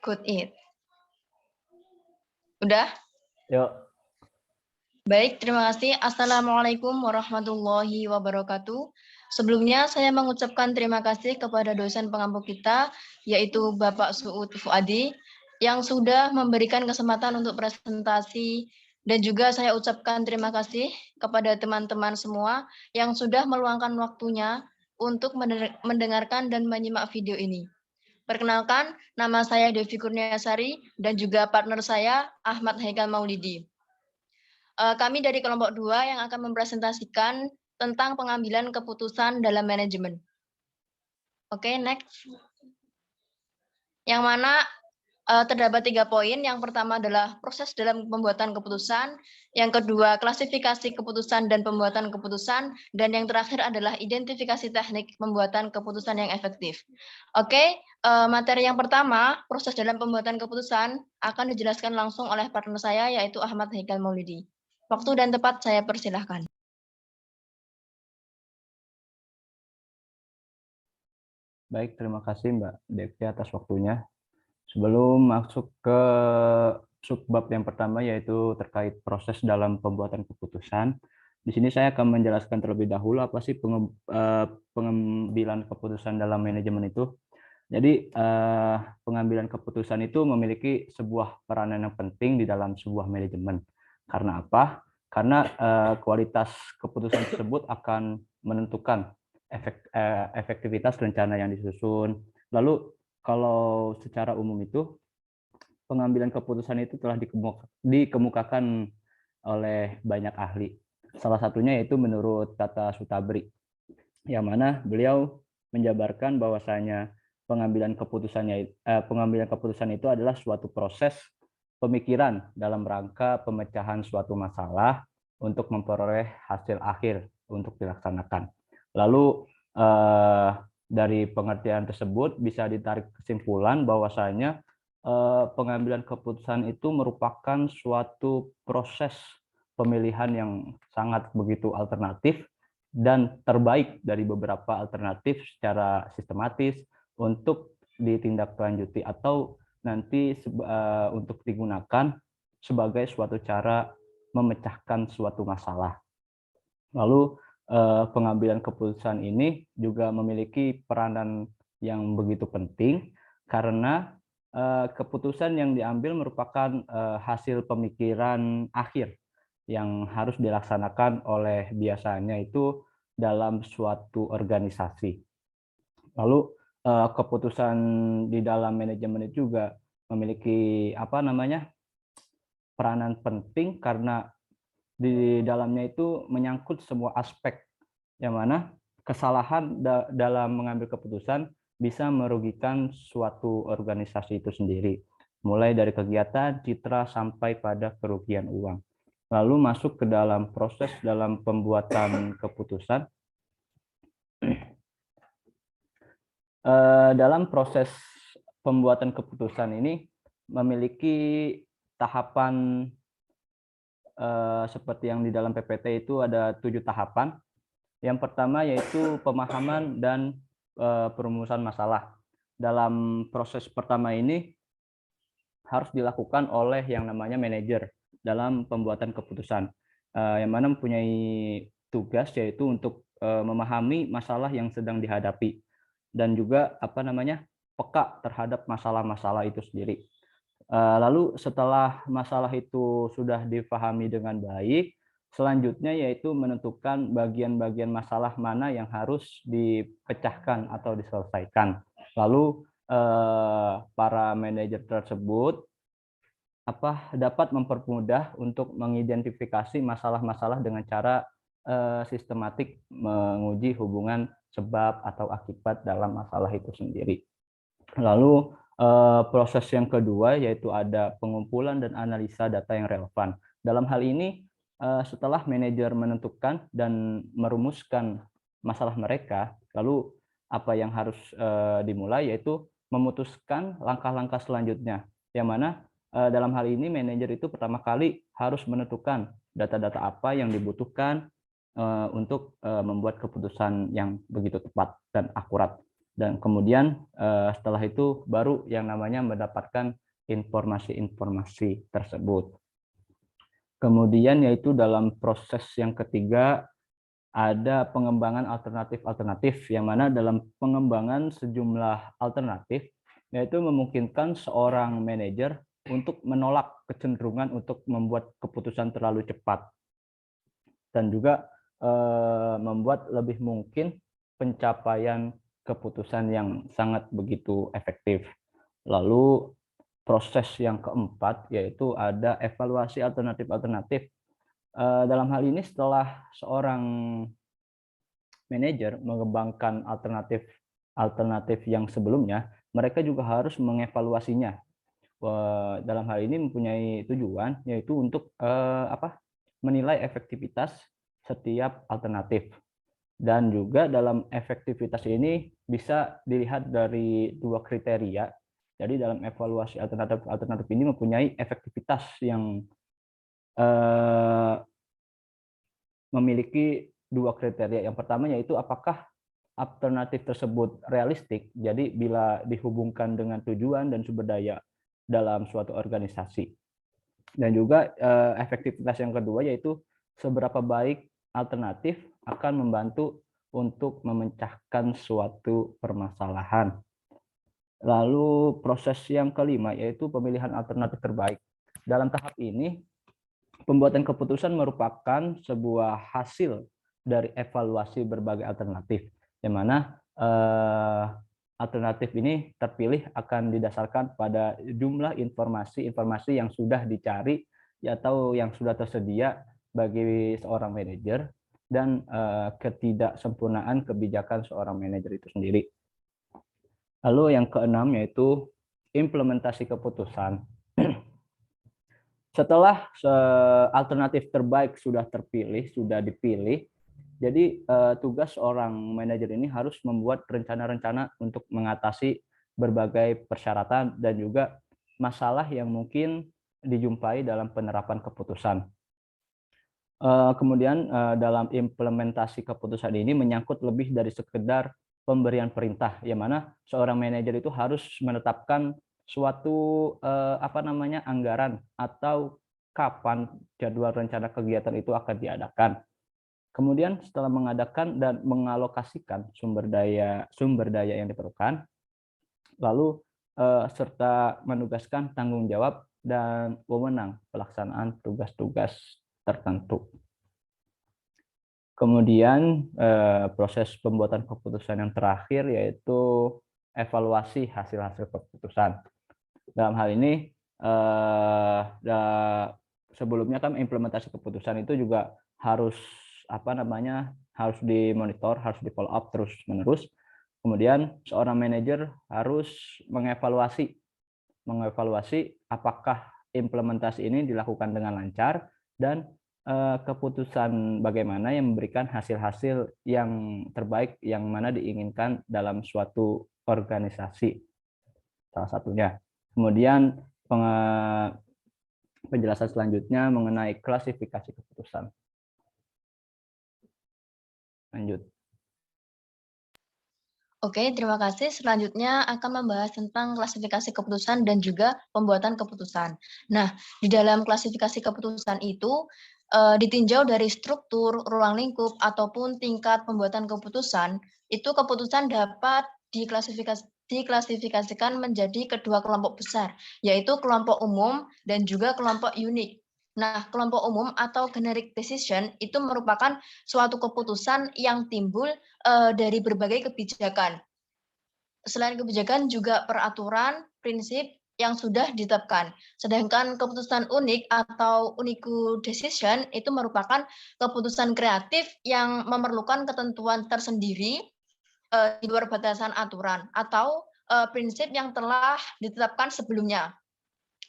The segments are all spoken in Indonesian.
could eat. Udah? Yuk. Baik, terima kasih. Assalamualaikum warahmatullahi wabarakatuh. Sebelumnya saya mengucapkan terima kasih kepada dosen pengampu kita, yaitu Bapak Suud Fuadi, yang sudah memberikan kesempatan untuk presentasi, dan juga saya ucapkan terima kasih kepada teman-teman semua yang sudah meluangkan waktunya untuk mendengarkan dan menyimak video ini. Perkenalkan, nama saya Devi Kurniasari dan juga partner saya Ahmad Haikal Maulidi. Kami dari kelompok 2 yang akan mempresentasikan tentang pengambilan keputusan dalam manajemen. Oke, next. Yang mana terdapat 3 poin. Yang pertama adalah proses dalam pembuatan keputusan. Yang kedua, klasifikasi keputusan dan pembuatan keputusan. Dan yang terakhir adalah identifikasi teknik pembuatan keputusan yang efektif. Oke, materi yang pertama, proses dalam pembuatan keputusan, akan dijelaskan langsung oleh partner saya, yaitu Ahmad Haikal Maulidi. Waktu dan tempat saya persilahkan. Baik, terima kasih Mbak Devi atas waktunya. Sebelum masuk ke subbab yang pertama, yaitu terkait proses dalam pembuatan keputusan, di sini saya akan menjelaskan terlebih dahulu apa sih pengambilan keputusan dalam manajemen itu. Jadi pengambilan keputusan itu memiliki sebuah peranan yang penting di dalam sebuah manajemen. Karena apa? Karena kualitas keputusan tersebut akan menentukan efektivitas rencana yang disusun. Lalu kalau secara umum itu pengambilan keputusan itu telah dikemukakan oleh banyak ahli. Salah satunya yaitu menurut Tata Sutabri, yang mana beliau menjabarkan bahwasanya pengambilan keputusan itu adalah suatu proses pemikiran dalam rangka pemecahan suatu masalah untuk memperoleh hasil akhir untuk dilaksanakan. Lalu dari pengertian tersebut bisa ditarik kesimpulan bahwasanya pengambilan keputusan itu merupakan suatu proses pemilihan yang sangat begitu alternatif dan terbaik dari beberapa alternatif secara sistematis untuk ditindaklanjuti atau nanti untuk digunakan sebagai suatu cara memecahkan suatu masalah. Lalu pengambilan keputusan ini juga memiliki peranan yang begitu penting karena keputusan yang diambil merupakan hasil pemikiran akhir yang harus dilaksanakan oleh biasanya itu dalam suatu organisasi. Lalu keputusan di dalam manajemen itu juga memiliki peranan penting karena di dalamnya itu menyangkut semua aspek, yang mana kesalahan dalam mengambil keputusan bisa merugikan suatu organisasi itu sendiri, mulai dari kegiatan, citra, sampai pada kerugian uang. Lalu masuk ke dalam proses dalam pembuatan keputusan. Dalam proses pembuatan keputusan ini memiliki tahapan seperti yang di dalam PPT itu ada 7 tahapan. Yang pertama yaitu pemahaman dan perumusan masalah. Dalam proses pertama ini harus dilakukan oleh yang namanya manajer dalam pembuatan keputusan, yang mana mempunyai tugas yaitu untuk memahami masalah yang sedang dihadapi dan juga peka terhadap masalah-masalah itu sendiri. Lalu setelah masalah itu sudah dipahami dengan baik, selanjutnya yaitu menentukan bagian-bagian masalah mana yang harus dipecahkan atau diselesaikan. Lalu para manajer tersebut dapat mempermudah untuk mengidentifikasi masalah-masalah dengan cara sistematik menguji hubungan sebab atau akibat dalam masalah itu sendiri. Lalu proses yang kedua yaitu ada pengumpulan dan analisa data yang relevan. Dalam hal ini setelah manajer menentukan dan merumuskan masalah mereka, lalu apa yang harus dimulai yaitu memutuskan langkah-langkah selanjutnya, yang mana dalam hal ini manajer itu pertama kali harus menentukan data-data apa yang dibutuhkan untuk membuat keputusan yang begitu tepat dan akurat. Dan kemudian setelah itu baru yang namanya mendapatkan informasi-informasi tersebut. Kemudian yaitu dalam proses yang ketiga ada pengembangan alternatif-alternatif, yang mana dalam pengembangan sejumlah alternatif yaitu memungkinkan seorang manajer untuk menolak kecenderungan untuk membuat keputusan terlalu cepat dan juga membuat lebih mungkin pencapaian keputusan yang sangat begitu efektif. Lalu proses yang keempat yaitu ada evaluasi alternatif-alternatif. Dalam hal ini setelah seorang manajer mengembangkan alternatif yang sebelumnya, mereka juga harus mengevaluasinya. Dalam hal ini mempunyai tujuan yaitu untuk menilai efektivitas setiap alternatif. Dan juga dalam efektivitas ini bisa dilihat dari dua kriteria. Jadi dalam evaluasi alternatif ini mempunyai efektivitas yang memiliki dua kriteria. Yang pertama yaitu apakah alternatif tersebut realistik, jadi bila dihubungkan dengan tujuan dan sumber daya dalam suatu organisasi. Dan juga efektivitas yang kedua yaitu seberapa baik alternatif akan membantu untuk memecahkan suatu permasalahan. Lalu proses yang kelima yaitu pemilihan alternatif terbaik. Dalam tahap ini, pembuatan keputusan merupakan sebuah hasil dari evaluasi berbagai alternatif, yang mana alternatif ini terpilih akan didasarkan pada jumlah informasi yang sudah dicari atau yang sudah tersedia bagi seorang manajer dan ketidaksempurnaan kebijakan seorang manajer itu sendiri. Lalu yang keenam yaitu implementasi keputusan. Setelah alternatif terbaik sudah terpilih, sudah dipilih, jadi tugas seorang manajer ini harus membuat rencana-rencana untuk mengatasi berbagai persyaratan dan juga masalah yang mungkin dijumpai dalam penerapan keputusan. Kemudian dalam implementasi keputusan ini menyangkut lebih dari sekedar pemberian perintah, yang mana seorang manajer itu harus menetapkan suatu anggaran atau kapan jadwal rencana kegiatan itu akan diadakan. Kemudian setelah mengadakan dan mengalokasikan sumber daya yang diperlukan, lalu serta menugaskan tanggung jawab dan wewenang pelaksanaan tugas-tugas tertentu. Kemudian proses pembuatan keputusan yang terakhir yaitu evaluasi hasil-hasil keputusan. Dalam hal ini sebelumnya kan implementasi keputusan itu juga harus harus dimonitor, harus di follow up terus-menerus. Kemudian seorang manajer harus mengevaluasi apakah implementasi ini dilakukan dengan lancar dan keputusan bagaimana yang memberikan hasil-hasil yang terbaik yang mana diinginkan dalam suatu organisasi, salah satunya. Kemudian penjelasan selanjutnya mengenai klasifikasi keputusan. Lanjut. Oke, terima kasih. Selanjutnya akan membahas tentang klasifikasi keputusan dan juga pembuatan keputusan. Nah, di dalam klasifikasi keputusan itu ditinjau dari struktur, ruang lingkup, ataupun tingkat pembuatan keputusan, itu keputusan dapat diklasifikasikan menjadi kedua kelompok besar, yaitu kelompok umum dan juga kelompok unik. Nah, kelompok umum atau generic decision itu merupakan suatu keputusan yang timbul dari berbagai kebijakan. Selain kebijakan juga peraturan, prinsip yang sudah ditetapkan. Sedangkan keputusan unik atau unique decision itu merupakan keputusan kreatif yang memerlukan ketentuan tersendiri di luar batasan aturan atau prinsip yang telah ditetapkan sebelumnya.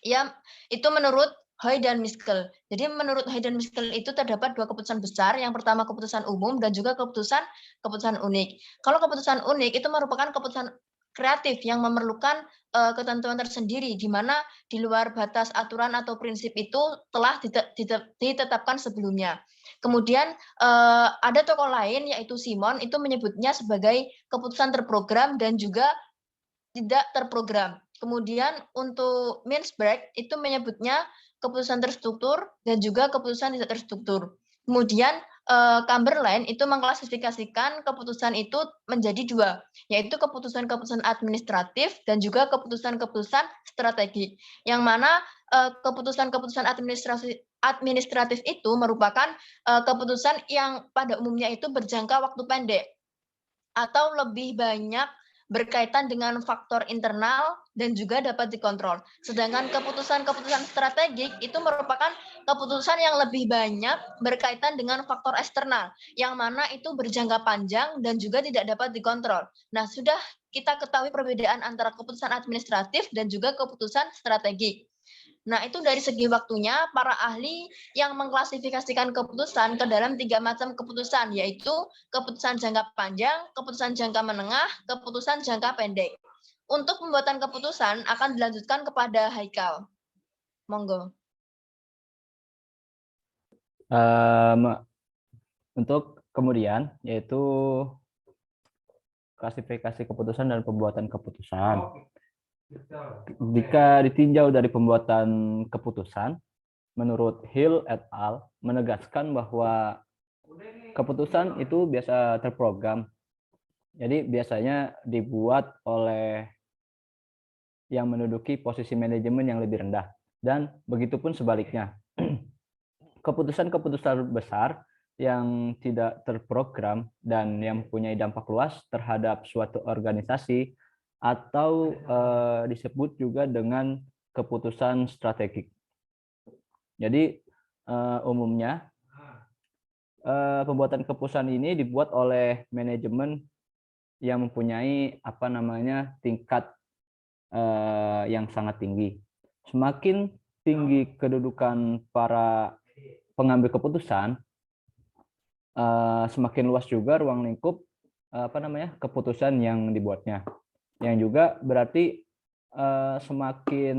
Ya, itu menurut Hoy dan Miskel. Jadi menurut Hoy dan Miskel itu terdapat dua keputusan besar. Yang pertama keputusan umum dan juga keputusan unik. Kalau keputusan unik itu merupakan keputusan kreatif yang memerlukan ketentuan tersendiri, di mana di luar batas aturan atau prinsip itu telah ditetapkan sebelumnya. Kemudian ada tokoh lain yaitu Simon, itu menyebutnya sebagai keputusan terprogram dan juga tidak terprogram. Kemudian untuk Mintzberg itu menyebutnya keputusan terstruktur dan juga keputusan tidak terstruktur. Kemudian Chamberlain itu mengklasifikasikan keputusan itu menjadi dua, yaitu keputusan-keputusan administratif dan juga keputusan-keputusan strategik. Yang mana keputusan-keputusan administratif itu merupakan keputusan yang pada umumnya itu berjangka waktu pendek atau lebih banyak berkaitan dengan faktor internal dan juga dapat dikontrol. Sedangkan keputusan-keputusan strategik itu merupakan keputusan yang lebih banyak berkaitan dengan faktor eksternal, yang mana itu berjangka panjang dan juga tidak dapat dikontrol. Nah, sudah kita ketahui perbedaan antara keputusan administratif dan juga keputusan strategik. Nah, itu dari segi waktunya, para ahli yang mengklasifikasikan keputusan ke dalam 3 macam keputusan, yaitu keputusan jangka panjang, keputusan jangka menengah, keputusan jangka pendek. Untuk pembuatan keputusan akan dilanjutkan kepada Haikal. Monggo. Untuk kemudian, yaitu klasifikasi keputusan dan pembuatan keputusan. Jika ditinjau dari pembuatan keputusan, menurut Hill et al. Menegaskan bahwa keputusan itu biasa terprogram. Jadi biasanya dibuat oleh yang menduduki posisi manajemen yang lebih rendah. Dan begitupun sebaliknya. Keputusan-keputusan besar yang tidak terprogram dan yang mempunyai dampak luas terhadap suatu organisasi atau disebut juga dengan keputusan strategik. Jadi umumnya pembuatan keputusan ini dibuat oleh manajemen yang mempunyai tingkat yang sangat tinggi. Semakin tinggi kedudukan para pengambil keputusan, semakin luas juga ruang lingkup keputusan yang dibuatnya. Yang juga berarti semakin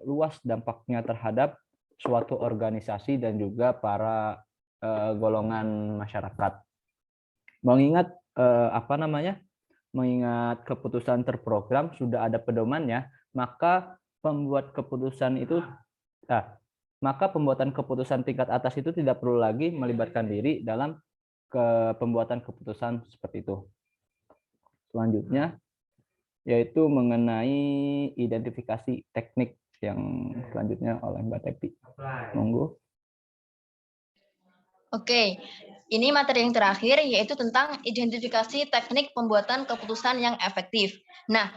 luas dampaknya terhadap suatu organisasi dan juga para golongan masyarakat. Mengingat mengingat keputusan terprogram sudah ada pedomannya, maka pembuatan keputusan tingkat atas itu tidak perlu lagi melibatkan diri dalam pembuatan keputusan seperti itu. Selanjutnya yaitu mengenai identifikasi teknik yang selanjutnya oleh Mbak Tepi. Monggo. Oke, ini materi yang terakhir yaitu tentang identifikasi teknik pembuatan keputusan yang efektif. Nah,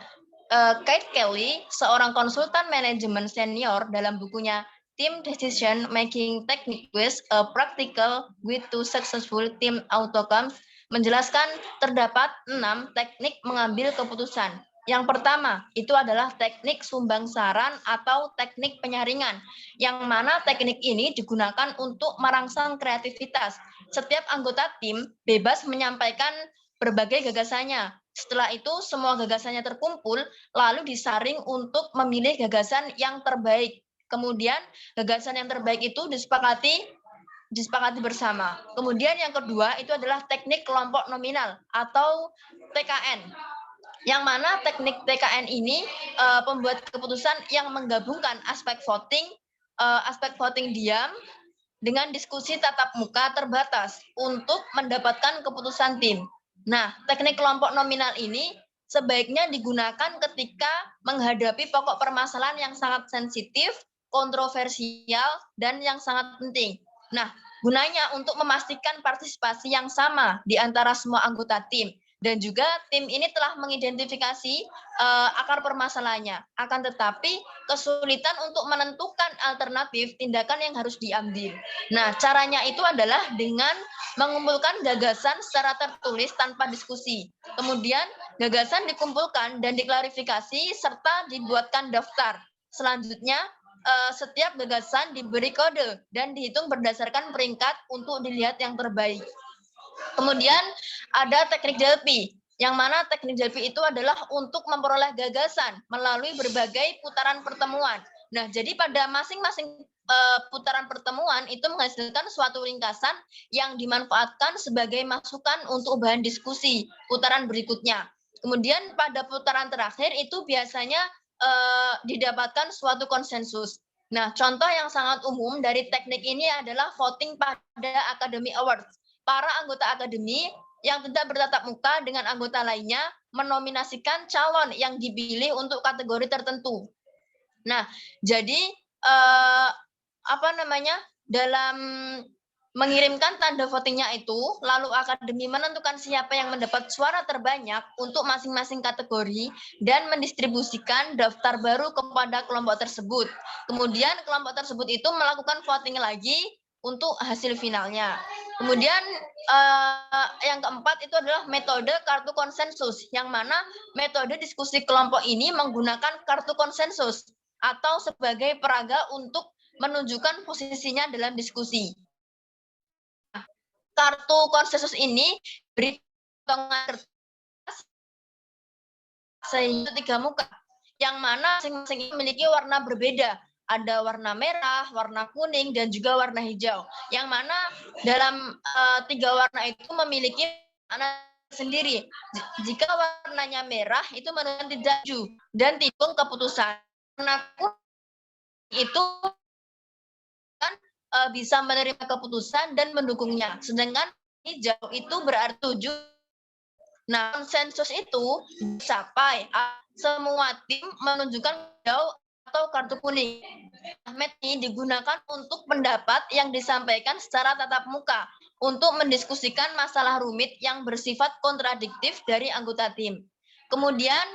Kate Kelly, seorang konsultan manajemen senior dalam bukunya Team Decision Making Techniques, a Practical Guide to Successful Team Outcomes, menjelaskan terdapat 6 teknik mengambil keputusan. Yang pertama, itu adalah teknik sumbang saran atau teknik penyaringan, yang mana teknik ini digunakan untuk merangsang kreativitas. Setiap anggota tim bebas menyampaikan berbagai gagasannya. Setelah itu, semua gagasannya terkumpul, lalu disaring untuk memilih gagasan yang terbaik. Kemudian, gagasan yang terbaik itu disepakati bersama. Kemudian yang kedua itu adalah teknik kelompok nominal atau TKN. Yang mana teknik TKN ini pembuat keputusan yang menggabungkan aspek voting diam dengan diskusi tatap muka terbatas untuk mendapatkan keputusan tim. Nah, teknik kelompok nominal ini sebaiknya digunakan ketika menghadapi pokok permasalahan yang sangat sensitif, kontroversial, dan yang sangat penting. Nah, gunanya untuk memastikan partisipasi yang sama di antara semua anggota tim. Dan juga tim ini telah mengidentifikasi akar permasalahannya. Akan tetapi kesulitan untuk menentukan alternatif tindakan yang harus diambil. Nah, caranya itu adalah dengan mengumpulkan gagasan secara tertulis tanpa diskusi. Kemudian gagasan dikumpulkan dan diklarifikasi serta dibuatkan daftar. Selanjutnya, setiap gagasan diberi kode dan dihitung berdasarkan peringkat untuk dilihat yang terbaik. Kemudian ada teknik Delphi, yang mana teknik Delphi itu adalah untuk memperoleh gagasan melalui berbagai putaran pertemuan. Nah, jadi pada masing-masing putaran pertemuan itu menghasilkan suatu ringkasan yang dimanfaatkan sebagai masukan untuk bahan diskusi putaran berikutnya. Kemudian pada putaran terakhir itu biasanya didapatkan suatu konsensus. Nah, contoh yang sangat umum dari teknik ini adalah voting pada Academy Awards. Para anggota akademi yang tidak bertatap muka dengan anggota lainnya menominasikan calon yang dipilih untuk kategori tertentu. Nah, jadi dalam mengirimkan tanda votingnya itu, lalu akademi menentukan siapa yang mendapat suara terbanyak untuk masing-masing kategori dan mendistribusikan daftar baru kepada kelompok tersebut. Kemudian kelompok tersebut itu melakukan voting lagi untuk hasil finalnya. Kemudian yang keempat itu adalah metode kartu konsensus, yang mana metode diskusi kelompok ini menggunakan kartu konsensus atau sebagai peraga untuk menunjukkan posisinya dalam diskusi. Kartu konsensus ini beri potongan kertas sehingga 3 muka, yang mana masing-masing memiliki warna berbeda. Ada warna merah, warna kuning, dan juga warna hijau. Yang mana dalam 3 warna itu memiliki warna sendiri. Jika warnanya merah itu menunjukkan tidak setuju dan tidak keputusan. Warna kuning itu kan bisa menerima keputusan dan mendukungnya. Sedangkan hijau itu berarti setuju. Nah, konsensus itu dicapai semua tim menunjukkan hijau atau kartu kuning. Metode ini digunakan untuk pendapat yang disampaikan secara tatap muka untuk mendiskusikan masalah rumit yang bersifat kontradiktif dari anggota tim. Kemudian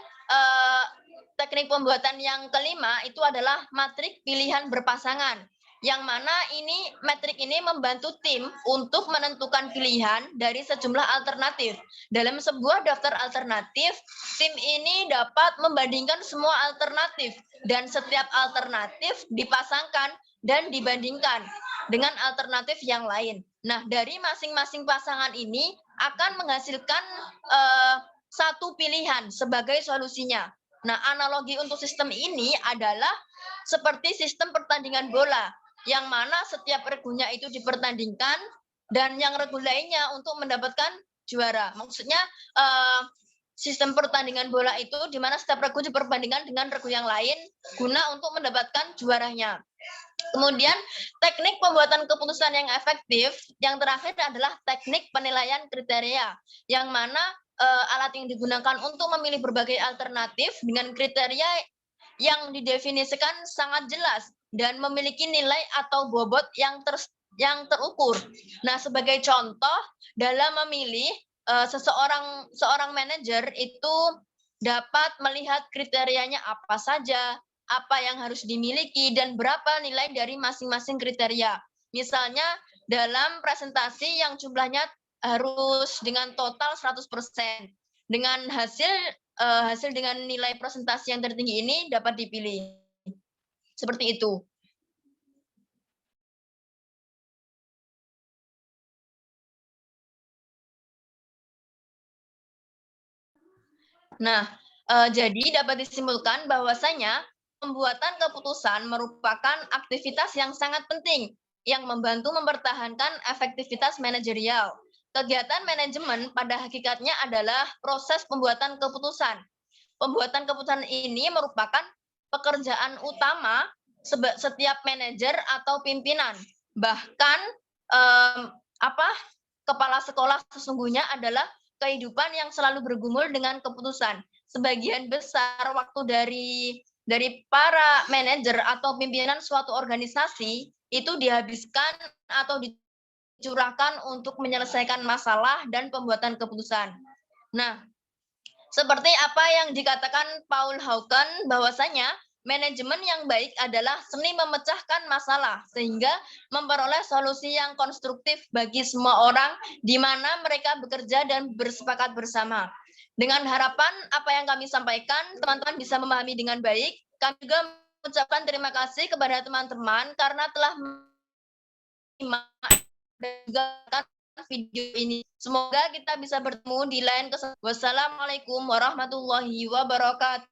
teknik pembuatan yang kelima itu adalah matrik pilihan berpasangan, yang mana ini metrik ini membantu tim untuk menentukan pilihan dari sejumlah alternatif. Dalam sebuah daftar alternatif, tim ini dapat membandingkan semua alternatif dan setiap alternatif dipasangkan dan dibandingkan dengan alternatif yang lain. Nah, dari masing-masing pasangan ini akan menghasilkan satu pilihan sebagai solusinya. Nah, analogi untuk sistem ini adalah seperti sistem pertandingan bola, yang mana setiap regunya itu dipertandingkan dan yang regu lainnya untuk mendapatkan juara. Maksudnya sistem pertandingan bola itu di mana setiap regu diperbandingkan dengan regu yang lain guna untuk mendapatkan juaranya. Kemudian teknik pembuatan keputusan yang efektif yang terakhir adalah teknik penilaian kriteria, yang mana alat yang digunakan untuk memilih berbagai alternatif dengan kriteria yang didefinisikan sangat jelas dan memiliki nilai atau bobot yang terukur. Nah, sebagai contoh dalam memilih seorang manajer itu dapat melihat kriterianya apa saja, apa yang harus dimiliki, dan berapa nilai dari masing-masing kriteria. Misalnya dalam presentasi yang jumlahnya harus dengan total 100%. Dengan hasil dengan nilai presentasi yang tertinggi ini dapat dipilih. Seperti itu. Nah, jadi dapat disimpulkan bahwasanya pembuatan keputusan merupakan aktivitas yang sangat penting yang membantu mempertahankan efektivitas manajerial. Kegiatan manajemen pada hakikatnya adalah proses pembuatan keputusan. Pembuatan keputusan ini merupakan pekerjaan utama setiap manajer atau pimpinan. Bahkan kepala sekolah sesungguhnya adalah kehidupan yang selalu bergumul dengan keputusan. Sebagian besar waktu dari para manajer atau pimpinan suatu organisasi itu dihabiskan atau dicurahkan untuk menyelesaikan masalah dan pembuatan keputusan. Nah, seperti apa yang dikatakan Paul Hawken, bahwasanya manajemen yang baik adalah seni memecahkan masalah sehingga memperoleh solusi yang konstruktif bagi semua orang di mana mereka bekerja dan bersepakat bersama. Dengan harapan apa yang kami sampaikan, teman-teman bisa memahami dengan baik. Kami juga mengucapkan terima kasih kepada teman-teman karena telah menyimak dan juga video ini. Semoga kita bisa bertemu di lain kesempatan. Wassalamualaikum warahmatullahi wabarakatuh.